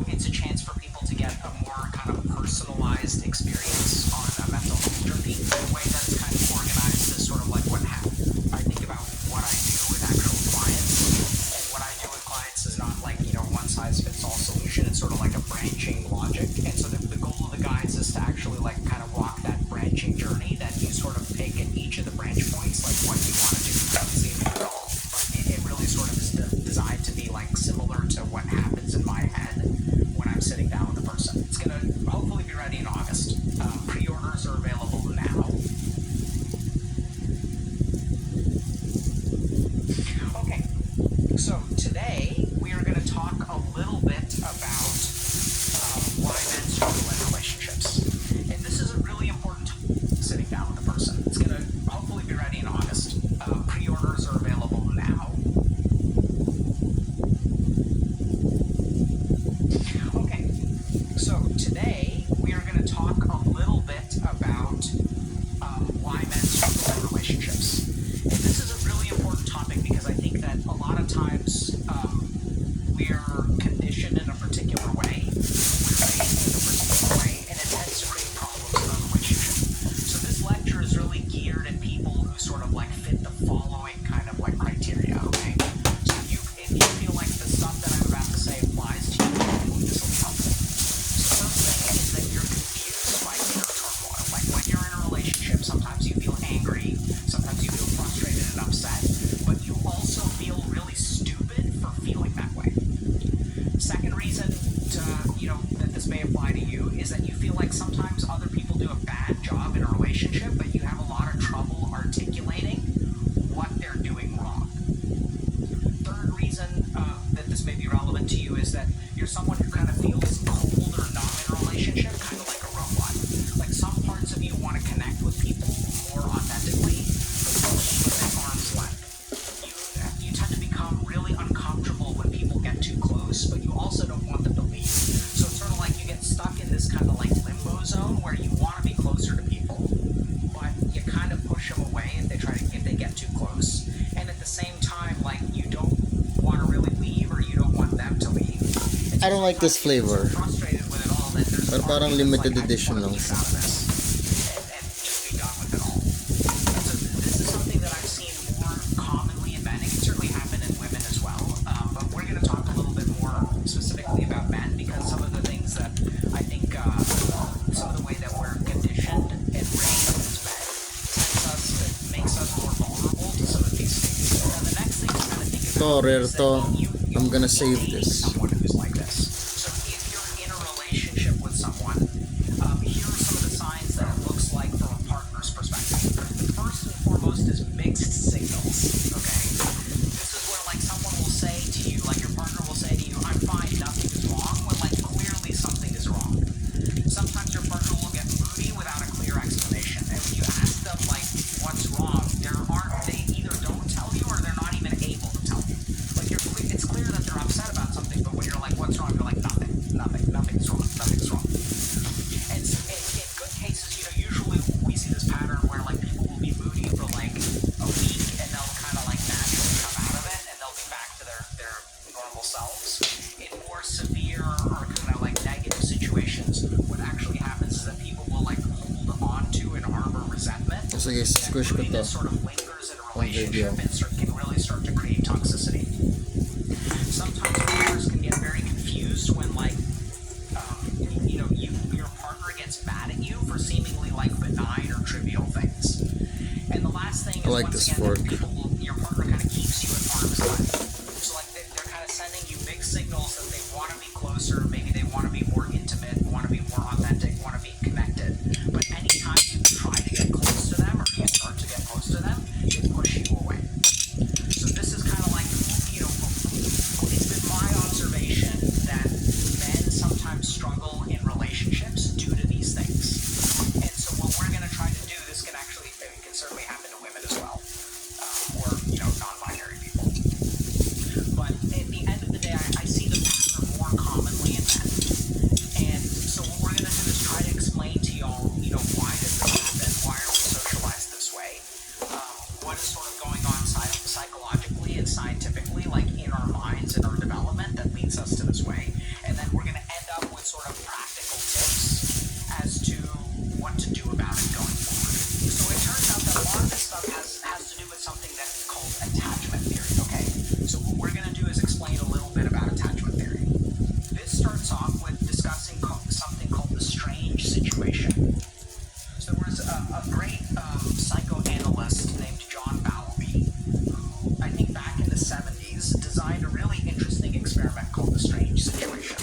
it's a chance for people to get a more kind of personalized experience on a mental health journey. The way that it's kind of organized is sort of like I think about what I do with actual clients, and what I do with clients is not like, one size fits all solution. It's sort of like a branching logic. And so the goal of the guides is to actually like kind of walk that branching journey that you sort of pick at each of the branch points, like what you want to do. See if at all. But it really sort of is designed to be like similar to what happens in my head when I'm sitting down with a person. It's going to hopefully be ready in August. Pre-orders are available now. Okay, so today we are going to talk a little bit about why men struggle in relationships. And this is a really important topic, sitting down with a person. It's going to hopefully be ready in August. Pre-orders are available now. Okay, so today we are going to talk a little bit about why men struggle in relationships. And this is a really important topic because I think that a lot of times we're conditioned in a particular way, we're raised in a particular way, and it tends to create problems in a relationship. So this lecture is really geared at people who sort of like fit the following kind of like criteria, okay? So if you feel like the stuff that I'm about to say applies to you, hopefully this will be helpful. So first thing is that you're confused by inner turmoil. Like when you're in a relationship, sometimes you feel angry, sometimes you feel frustrated and upset, but you also feel really stupid for feeling that way. Second reason that this may apply to you is that you feel like sometimes other people do a bad job in a relationship, but you have a lot of trouble articulating what they're doing wrong. Third reason that this may be relevant to you is that you're someone who kind of feels cold or numb in a relationship, kind of like a robot. Like some parts of you want to connect with people more authentically, but you keep it at arm's length. You tend to become really uncomfortable when people get too close, but you also don't want them to leave. So it's sort of like you get stuck in this kind of like limbo zone where you want to be closer to people, but you kind of push them away if they get too close. And at the same time, like you don't want to really leave or you don't want them to leave. I don't like this flavor. Frustrated with it all, that there's But parang limited like, edition lang. out of this and just be done with it all. So this is something that I've seen more commonly in men. It can certainly happen in women as well. But we're going to talk a little bit more specifically about men because some of the things that I think, some of the way that we're conditioned and raised as men makes us more vulnerable to some of these things. Now the next thing to kind of think about is that I'm gonna save need this. someone who's like this. So if you're in a relationship with someone, here are some of the signs that it looks like from a partner's perspective. First and foremost is mixed signals, okay? This is where like someone will say to you, like your partner will say to you, I'm fine, nothing is wrong, when like clearly something is wrong. Sometimes your partner will get moody without a clear explanation. And when you ask them like what's wrong, they either don't tell you or they're not even able to tell you. Like it's clear that they're upset about something, but when you're like, what's wrong? You're like, nothing's wrong. And in good cases, usually we see this pattern where like people will be moody for like a week and they'll kind of like naturally come out of it and they'll be back to their normal selves. In more severe or kind of like negative situations, what actually happens is that people will like hold on to and harbor resentment. Sige, squish ko to. Sort of lingers in a On video. relationship and can really start to create toxicity. Sometimes partners can get very confused when like your partner gets mad at you for seemingly like benign or trivial things. And the last thing is I like once this again, fork. your partner kind of keeps you at arm's length. So like they're kind of sending you mixed signals that they want to be closer, maybe they want to be more intimate, want to be more authentic, want to be connected. But anytime you try to get close to them or you start to get close to them, they push you away. So this is kind of like, it's been my observation that men sometimes struggle in relationships due to these things. And so what we're going to try to do, this can certainly happen to women as well, or non-binary people. But at the end of the day, I see the pattern more commonly in men. starts off with discussing something called the strange situation. So there was a great psychoanalyst named John Bowlby, who I think back in the 70s designed a really interesting experiment called the strange situation.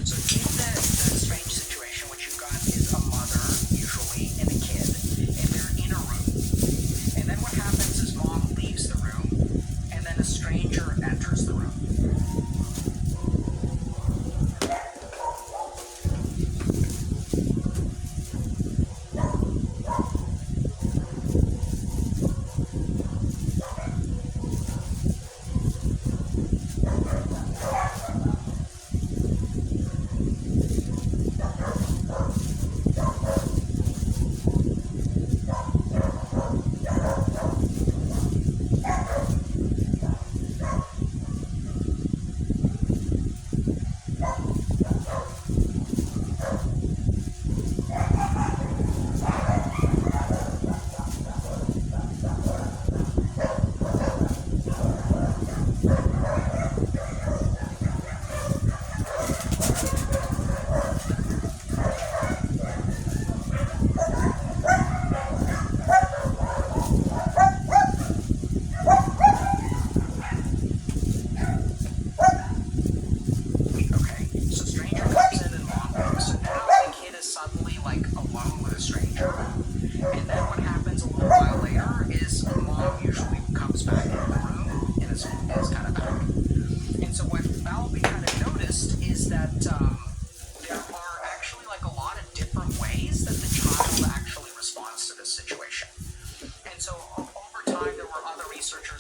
So in the strange situation, what you've got is a mother, usually, and a kid, and they're in a room. And then what happens is mom leaves the room, and then a stranger enters the room.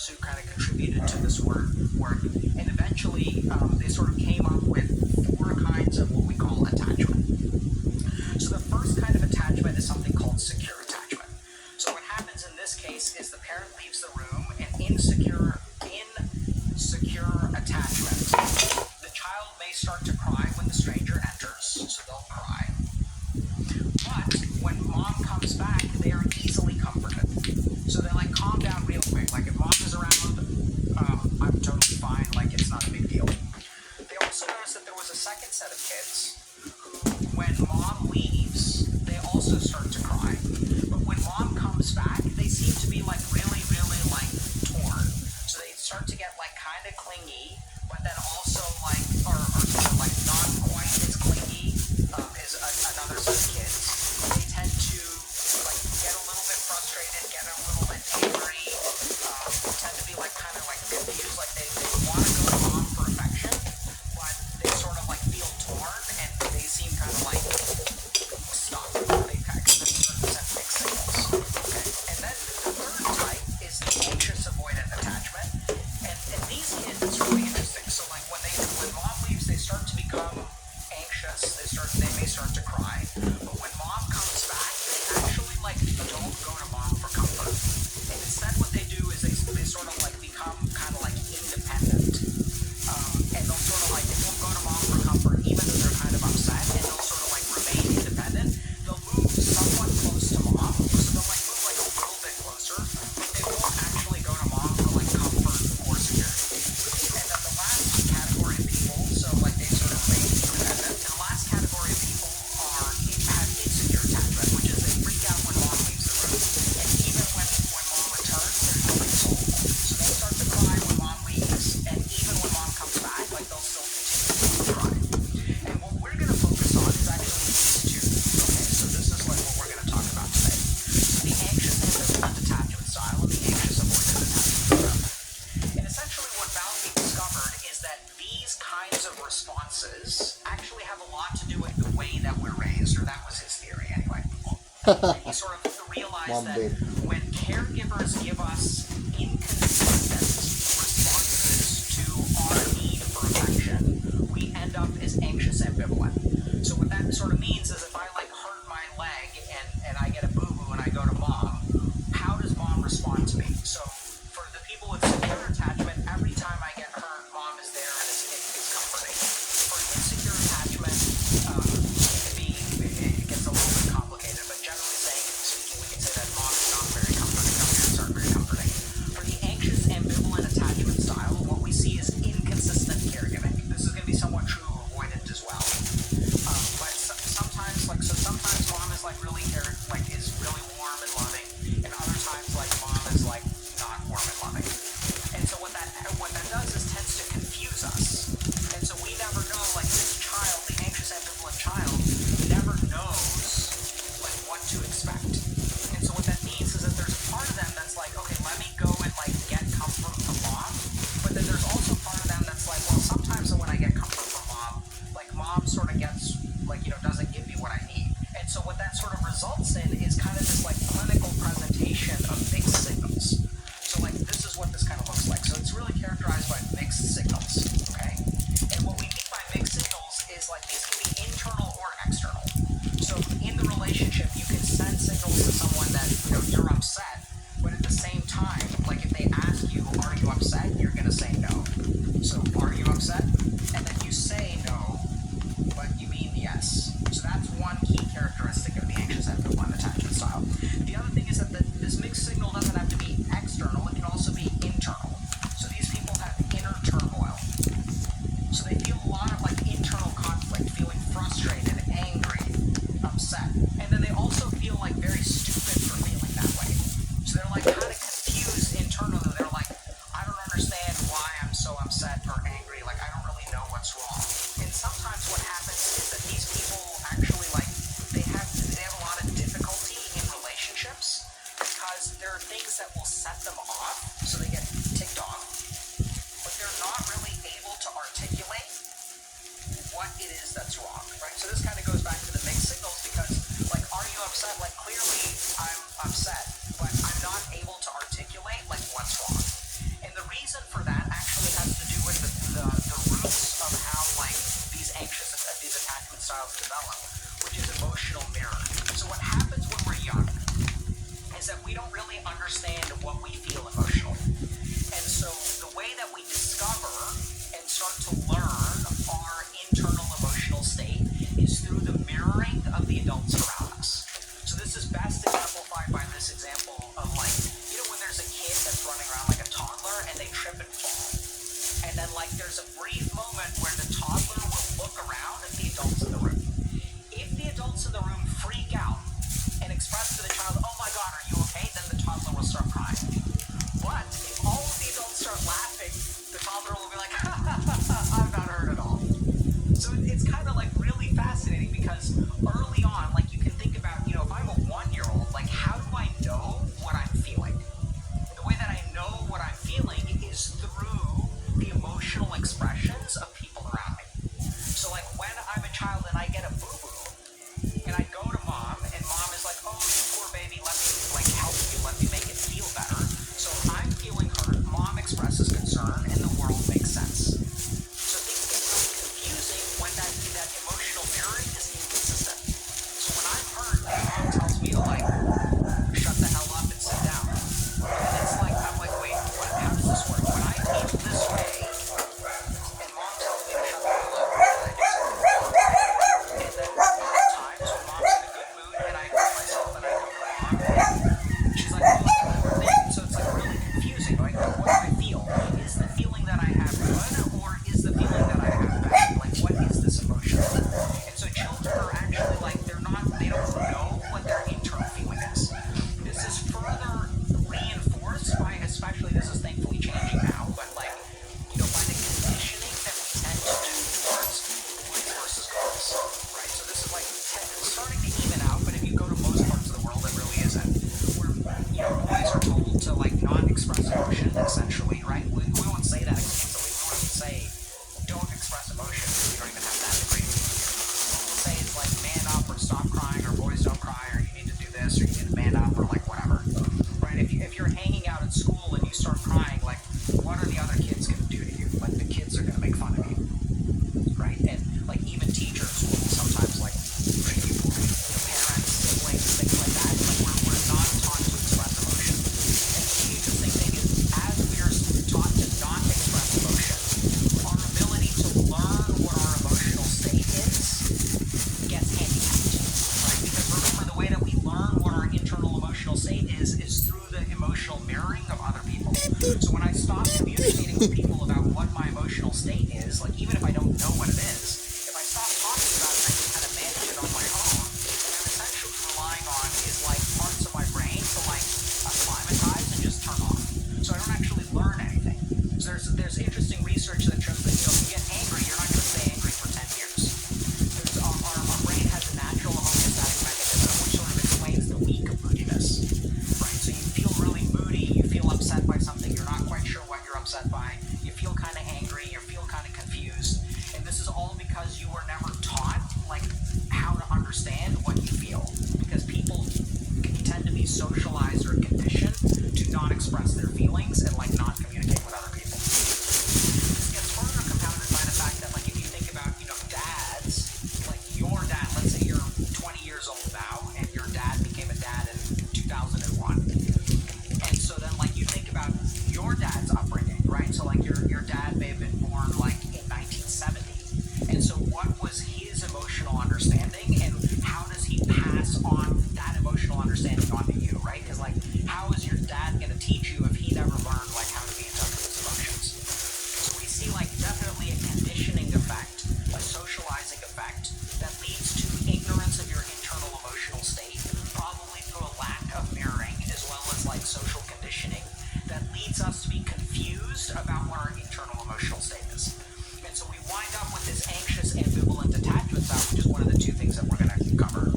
Who kind of contributed to this work, and eventually they sort of came up with 4 kinds of what we call attachment. So the first kind of attachment is something called secure attachment. So what happens in this case is the parent leaves the room, and in secure attachment, the child may start to cry when the stranger enters, so they'll cry. But when mom comes back, they are easily comforted. So they like calm down real quick. Like if mom is around, I'm totally fine. Like it's not a big deal. They also noticed that there was a second set of kids who, when mom leaves, they also start to cry. But when mom comes back, they seem to be like really, really like torn. So they start to get like kind of clingy, but then also like are sort of like not quite as clingy as another set of kids. They tend to like get a little bit frustrated, get a little bit angry, tend to be like kind of like confused, like they want to go to mom for affection, but they sort of like feel torn and they seem kind of like stuck. They kind of send mixed signals. Okay. And then the third type is the anxious avoidant attachment. And these kids, it's really interesting. So like when mom leaves, they start to become anxious. They may start to cry. But when mom comes back, they actually like don't go to mom for comfort. And instead what they do is they sort of like become kind of like independent. And they'll sort of like, they won't go to mom for comfort even though they're kind of upset, and they'll sort of like remain independent. They'll move somewhat close to mom, so they'll like move like a little bit closer, but they won't actually go to mom for like comfort or security. And then the last category of people, so like they sort of remain independent, and the last category of people have insecure attachment, which is they freak out when mom leaves the room, and even when mom returns, they're feeling soulful. So they'll start to cry when mom leaves, and even when mom comes back, like they'll still continue to cry. And what we're going to focus on is actually these 2. Okay, so this is like what we're going to talk about today. So the anxious ambivalent attachment style and the anxious avoidant attachment style. And essentially what Bowlby discovered is that these kinds of responses actually have a lot to do with the way that we're raised, or that was his theory anyway. He sort of realized that when caregivers give us inconsistent responses to our need for affection, we end up as anxious ambivalent. So what that sort of means is if I like hurt my leg and I get a boo-boo and I go to mom, how does mom respond to me? So for the people with secure attachment, every time I get hurt, mom is there and it's comforting. For insecure attachment, it gets a little bit complicated, but generally speaking, we can say that mom is not very comforting, our parents aren't very comforting. For the anxious ambivalent attachment style, what we see is inconsistent caregiving. This is going to be somewhat true of avoidant as well. mom sort of gets, like, doesn't give me what I need. And so what that sort of results in is kind of this, like, clinical presentation of mixed signals. So, like, this is what this kind of looks like. So it's really characterized by mixed signals, okay? And what we mean by mixed signals is, like, these can be internal or external. So in the relationship, you can send signals to someone that, you're upset, but at the same time, like, if they ask you, are you upset? You're going to say no. So, are you upset? And then you say no, but you mean yes. So that's one key characteristic of the anxious ambivalent attachment style. The other thing is that this mixed signal doesn't have to be external, it can also be internal. So these people have inner turmoil. So they feel a lot of, like, internal conflict, feeling frustrated, angry, upset. And then they also feel, like, very stupid for feeling that way. So they're, like, kind of confused internally. They're like, I don't understand why I'm so upset or angry. Like, I don't really know what's wrong. And sometimes what happens is that these people actually, like, they have a lot of difficulty in relationships because there are things that will set them off, so they get ticked off, but they're not really able to articulate what it is that's wrong, right? So this kind of goes back to the mixed signals because, like, are you upset? Like, clearly I'm upset, but I'm not able to articulate, like, what's wrong. And the reason for that actually has to do with the roots of how, like, these attachment styles develop, which is emotional mirror. So what happens when we're young is that we don't really understand what we feel emotionally. And so the way that we discover and start to learn our internal emotional state is through the mirroring of the adults around us. So this is best exemplified by this example of, like, when there's a kid that's running around like a toddler and they trip and fall. And then, like, there's a brief moment where the toddler will look around at the adults in the room. If the adults in the room freak out and express to the child, oh my God, are you okay? Then the toddler will start crying. But if all of the adults start laughing, the toddler will be like, ha ha ha ha, I'm not hurt at all. So it's kind of, like, really fascinating because early on, like, you can think about, if I'm a 1-year-old, like, how do I know what I'm feeling? The way that I know what I'm feeling is through the emotional expressions of people around me. So, like, when I'm a child and I get a boo-boo, and I go to mom, and mom is like, oh, you poor baby, let me, like, help you, let me make it feel better. So I'm feeling hurt, mom expresses concern, and the world makes sense. So things get really confusing when that emotional mirroring is inconsistent. So when I'm hurt, and mom tells me to, like, shut the hell up and sit down. And it's like, I'm like, wait, how does this work? When I feel this way, and mom tells me to shut the hell up, and I do something wrong. And then other times when mom's in a good mood, and I hurt myself, and I go to mom, and she's like, oh, it's a good thing. So it's, like, really confusing. Like, what do I feel? Is the feeling that I have good, or is the feeling that I have bad? Like, what is this emotion? And so children are actually, like, they don't know what their internal feeling is. This is further reinforced by, especially, this is thankfully changing now, but, like, by the conditioning that we tend to do towards boys versus girls, right? So this is, like, starting to even out, but if you go to most parts of the world, it really isn't. Where, boys are told to, like, not express emotion, essentially, right? We won't say that explicitly. We won't say, don't express emotion. We don't even have that agreement. What we'll say is, like, man up, or stop crying, or boys don't cry, or you need to do this, or you need to man up, or, like, whatever. Right? If you're hanging out at school and you start crying, like, what are the other kids going to do to you? Like, the kids are going to make fun of you. Right? And, like, even teachers will sometimes, like, treat you poorly. Parents, siblings, things like that. Like, we're not taught to express emotion. And the interesting thing is, as we are taught to not express emotion, our ability to learn what our emotional state is gets handicapped. Right? Because remember, the way that we learn what our internal emotional state is through the emotional mirroring of other people. So when I stop communicating with people about what my emotional state is, like, even if I don't know what it is, if I stop talking about it, I can kind of manage it on my own. And I'm essentially relying on is, like, parts of my brain to, like, acclimatize and just turn off. So I don't actually learn anything. So there's interesting research that shows that, if you get angry, you're not going to stay angry for 10 years. Our brain has a natural homeostatic mechanism which sort of explains the week of moodiness. Right? So you feel really moody, you feel upset by something, you're not quite sure what you're upset by, you feel kind of angry, you feel kind of confused, and this is all things and like not communicate with other people. This gets further compounded by the fact that like if you think about, you know, dads, like your dad, let's say you're 20 years old now and your dad became a dad in 2001. And so then like you think about your dad's upbringing, right? So like your dad may have been born like in 1970. And so what was his emotional understanding and how does he pass on that emotional understanding onto you, right? Because like how is your dad going to teach you if he never learned like how to be in touch with his emotions? So we see like definitely a conditioning effect, a socializing effect that leads to ignorance of your internal emotional state, probably through a lack of mirroring as well as like social conditioning that leads us to be confused about what our internal emotional state is. And so we wind up with this anxious ambivalent attachment style, which is one of the two things that we're going to cover,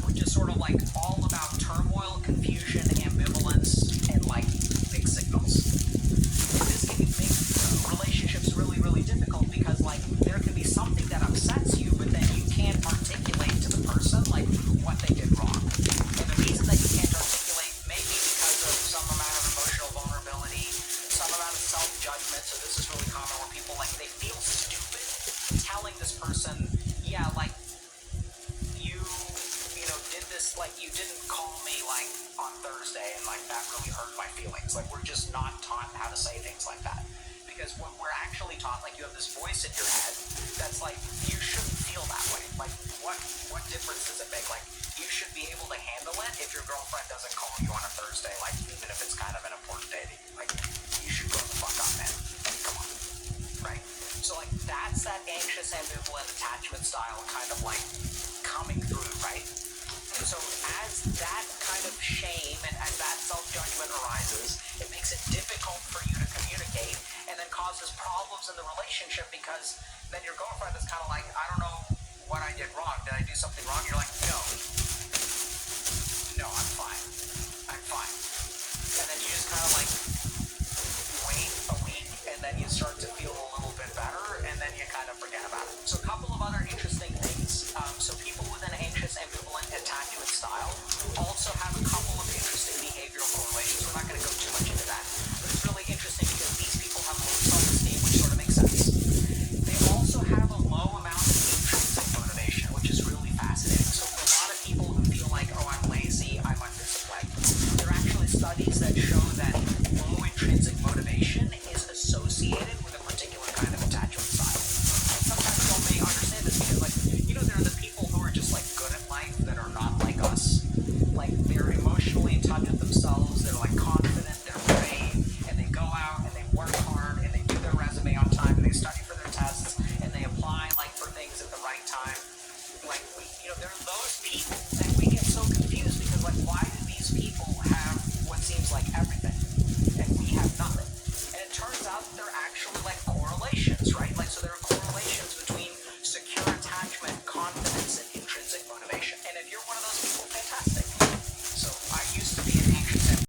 which is sort of like all about turmoil, confusion, ambivalence, and like big signals. This can make relationships really, really difficult because like there can be something that upsets you, but then you can't articulate to the person like what they did wrong. And the reason that you can't articulate may be because of some amount of emotional vulnerability, some amount of self-judgment. So this is really common where people like they feel stupid telling this person, yeah, like you know, did this, like you didn't call me like on Thursday and like that really hurt my feelings. Like we're just not taught how to say things like that. Because when we're actually taught, like you have this voice in your head that's like, you shouldn't feel that way. Like what difference does it make? Like you should be able to handle it if your girlfriend doesn't call you on a Thursday, like even if it's kind of an important day to you. Like you should grow the fuck up, man. Like, come on. Right? So like that's that anxious ambivalent attachment style kind of like coming through, right? And so as that kind of shame and as that self-judgment arises, it makes it difficult for you to communicate and then causes problems in the relationship because then your girlfriend is kind of like, I don't know what I did wrong. Did I do something wrong? You're like, no, I'm fine. I'm fine. And then you just kind of like wait a week and then you start to feel a little bit better and then you kind of forget about it. So a couple of other interesting things. So people with an anxious ambivalent attachment style also have a couple of interesting behavioral correlations. We're not going to go too much into that, but it's really interesting because these people have low self-esteem, which sort of makes sense. They also have a low amount of intrinsic motivation, which is really fascinating. So for a lot of people who feel like, oh, I'm lazy, I'm undisciplined, there are actually studies that show that low intrinsic motivation is associated with a particular kind of attachment style. And sometimes people may understand this because, like, you know, there are the people who are just like good at life that are not like us. Like they're emotionally in touch with themselves, they're like confident, they're brave, and they go out and they work hard and they do their resume on time and they study for their tests and they apply like for things at the right time. Like, you know, there are those people